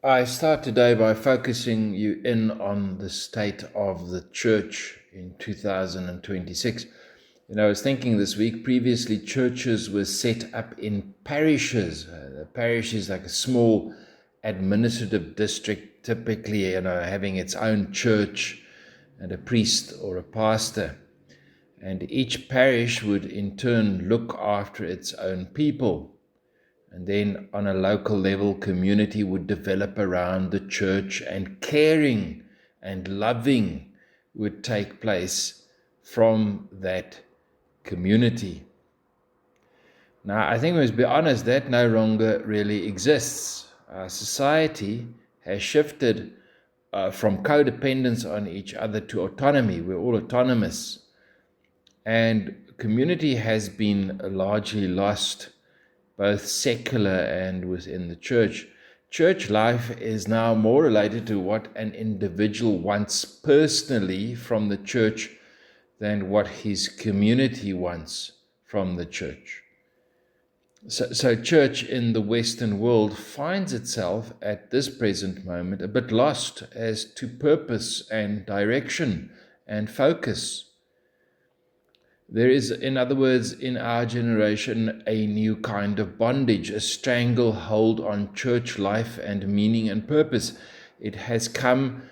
I start today by focusing you in on the state of the church in 2026. I was thinking this week, previously churches were set up in parishes. The parish is like a small administrative district, typically, having its own church and a priest or a pastor. And each parish would in turn look after its own people. And then on a local level, community would develop around the church, and caring and loving would take place from that community. Now, I think we must be honest, that no longer really exists. Our society has shifted from codependence on each other to autonomy. We're all autonomous. And community has been largely lost, both secular and within the church. Church life is now more related to what an individual wants personally from the church than what his community wants from the church. So church in the Western world finds itself at this present moment a bit lost as to purpose and direction and focus. There is, in other words, in our generation, a new kind of bondage, a stranglehold on church life and meaning and purpose. It has come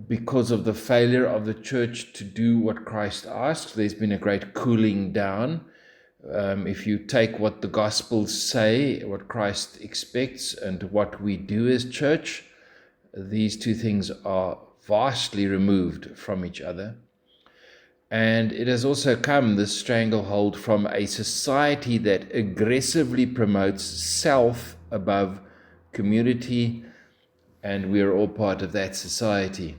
because of the failure of the church to do what Christ asked. There's been a great cooling down. If you take what the Gospels say, what Christ expects, and what we do as church, these two things are vastly removed from each other. And it has also come, this stranglehold, from a society that aggressively promotes self above community, and we are all part of that society.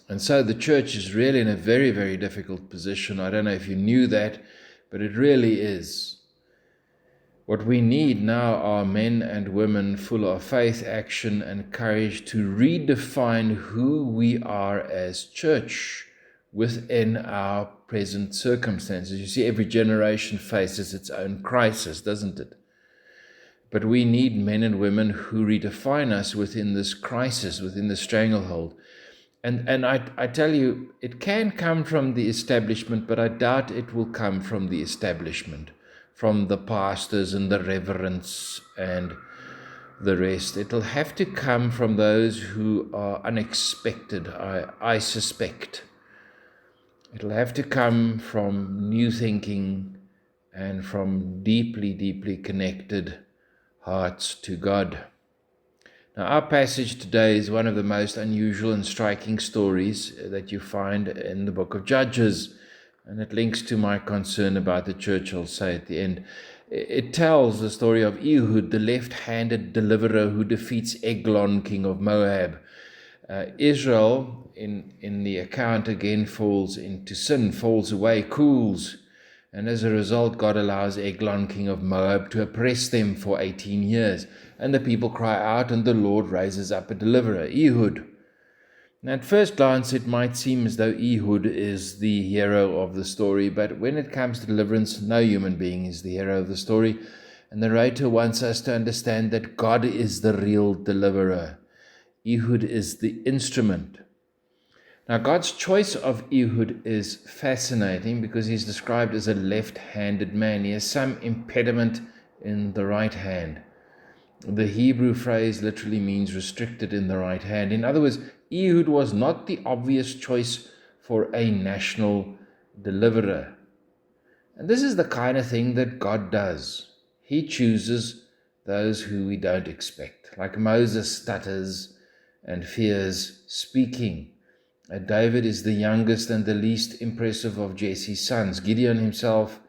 And so the church is really in a very, very difficult position. I don't know if you knew that, but it really is. What we need now are men and women full of faith, action, and courage to redefine who we are as church within our present circumstances. You see, every generation faces its own crisis, doesn't it? But we need men and women who redefine us within this crisis, within the stranglehold. And I tell you, it can come from the establishment, but I doubt it will come from the establishment, from the pastors and the reverends and the rest. It'll have to come from those who are unexpected, I suspect. It'll have to come from new thinking and from deeply, deeply connected hearts to God. Now, our passage today is one of the most unusual and striking stories that you find in the book of Judges, and it links to my concern about the church, I'll say at the end. It tells the story of Ehud, the left-handed deliverer who defeats Eglon, king of Moab. Israel, in the account, again falls into sin, falls away, cools, and as a result, God allows Eglon, king of Moab, to oppress them for 18 years. And the people cry out, and the Lord raises up a deliverer, Ehud. Now, at first glance, it might seem as though Ehud is the hero of the story, but when it comes to deliverance, no human being is the hero of the story. And the narrator wants us to understand that God is the real deliverer. Ehud is the instrument. Now, God's choice of Ehud is fascinating because he's described as a left-handed man. He has some impediment in the right hand. The Hebrew phrase literally means restricted in the right hand. In other words, Ehud was not the obvious choice for a national deliverer. And this is the kind of thing that God does. He chooses those who we don't expect. Like Moses stutters and fears speaking. David is the youngest and the least impressive of Jesse's sons. Gideon himself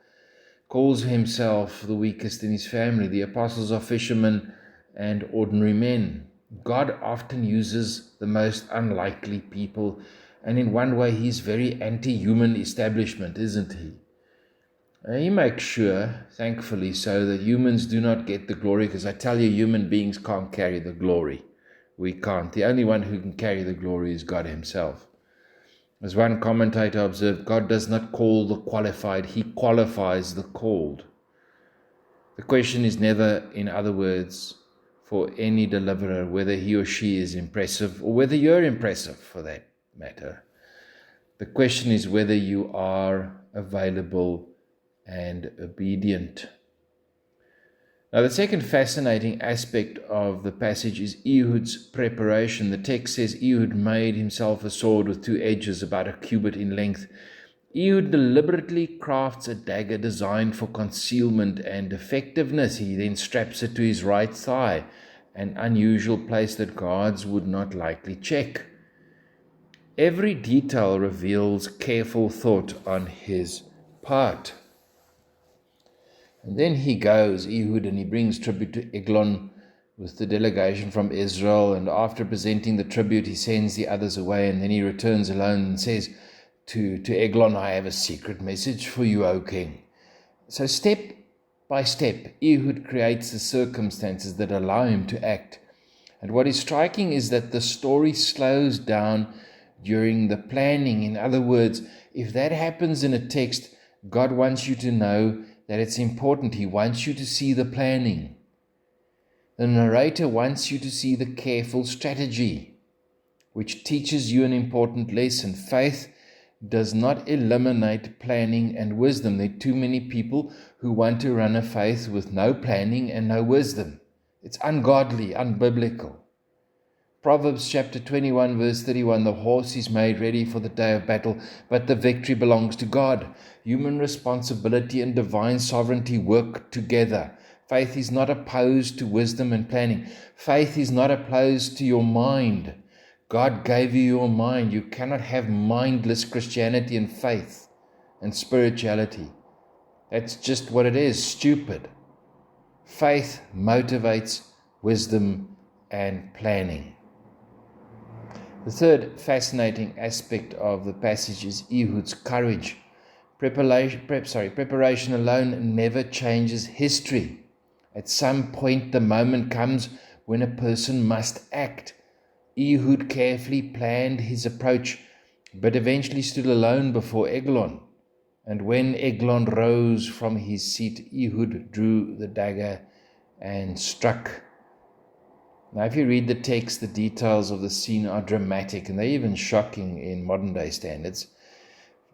calls himself the weakest in his family. The apostles are fishermen and ordinary men. God often uses the most unlikely people, and in one way he's very anti-human establishment, isn't he? He makes sure, thankfully so, that humans do not get the glory, because I tell you, human beings can't carry the glory. We can't. The only one who can carry the glory is God himself. As one commentator observed, God does not call the qualified, he qualifies the called. The question is never, in other words, for any deliverer, whether he or she is impressive or whether you're impressive for that matter. The question is whether you are available and obedient. Now, the second fascinating aspect of the passage is Ehud's preparation. The text says Ehud made himself a sword with 2 edges about a cubit in length. Ehud deliberately crafts a dagger designed for concealment and effectiveness. He then straps it to his right thigh, an unusual place that guards would not likely check. Every detail reveals careful thought on his part. And then he goes, Ehud, and he brings tribute to Eglon with the delegation from Israel. And after presenting the tribute, he sends the others away. And then he returns alone and says to Eglon, I have a secret message for you, O king. So step by step, Ehud creates the circumstances that allow him to act. And what is striking is that the story slows down during the planning. In other words, if that happens in a text, God wants you to know that it's important. He wants you to see the planning. The narrator wants you to see the careful strategy, which teaches you an important lesson. Faith does not eliminate planning and wisdom. There are too many people who want to run a faith with no planning and no wisdom. It's ungodly, unbiblical. Proverbs chapter 21 verse 31, the horse is made ready for the day of battle, but the victory belongs to God. Human responsibility and divine sovereignty work together. Faith is not opposed to wisdom and planning. Faith is not opposed to your mind. God gave you your mind. You cannot have mindless Christianity and faith and spirituality. That's just what it is, stupid. Faith motivates wisdom and planning. The third fascinating aspect of the passage is Ehud's courage. Preparation alone never changes history. At some point, the moment comes when a person must act. Ehud carefully planned his approach, but eventually stood alone before Eglon. And when Eglon rose from his seat, Ehud drew the dagger and struck. Now, if you read the text, the details of the scene are dramatic, and they're even shocking in modern-day standards,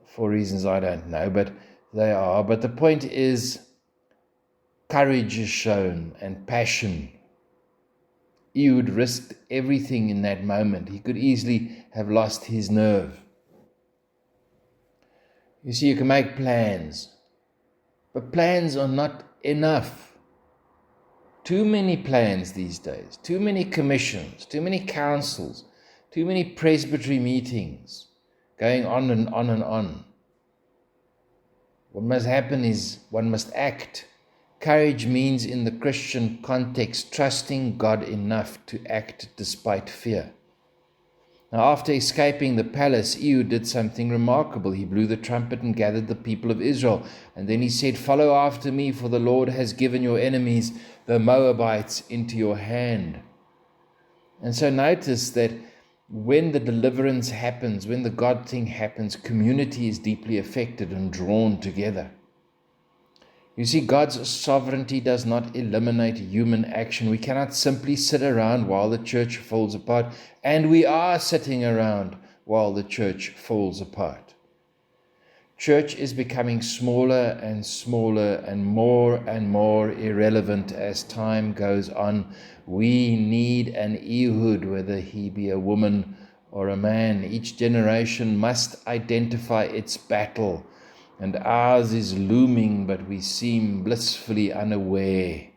for reasons I don't know, but they are. But the point is, courage is shown and passion. Ehud risked everything in that moment. He could easily have lost his nerve. You see, you can make plans, but plans are not enough. Too many plans these days, too many commissions, too many councils, too many presbytery meetings, going on and on and on. What must happen is one must act. Courage means, in the Christian context, trusting God enough to act despite fear. Now, after escaping the palace, Ehud did something remarkable. He blew the trumpet and gathered the people of Israel. And then he said, follow after me, for the Lord has given your enemies, the Moabites, into your hand. And so notice that when the deliverance happens, when the God thing happens, community is deeply affected and drawn together. You see, God's sovereignty does not eliminate human action. We cannot simply sit around while the church falls apart, and we are sitting around while the church falls apart. Church is becoming smaller and smaller and more irrelevant as time goes on. We need an Ehud, whether he be a woman or a man. Each generation must identify its battle, and ours is looming, but we seem blissfully unaware.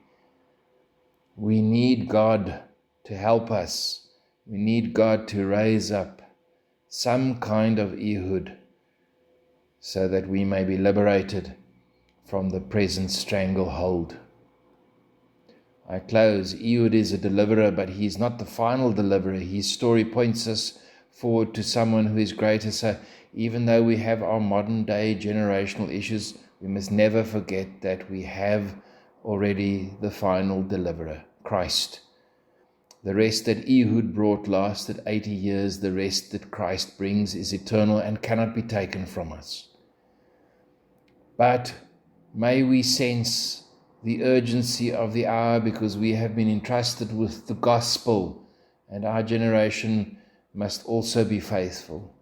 We need God to help us. We need God to raise up some kind of Ehud so that we may be liberated from the present stranglehold. I close. Ehud is a deliverer, but he is not the final deliverer. His story points us forward to someone who is greater. So even though we have our modern day generational issues, we must never forget that we have already the final deliverer, Christ. The rest that Ehud brought lasted 80 years. The rest that Christ brings is eternal and cannot be taken from us. But may we sense the urgency of the hour, because we have been entrusted with the gospel, and our generation must also be faithful.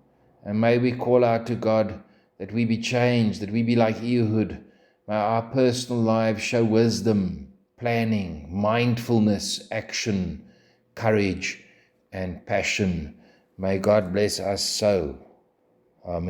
And may we call out to God that we be changed, that we be like Ehud. May our personal lives show wisdom, planning, mindfulness, action, courage, and passion. May God bless us so. Amen.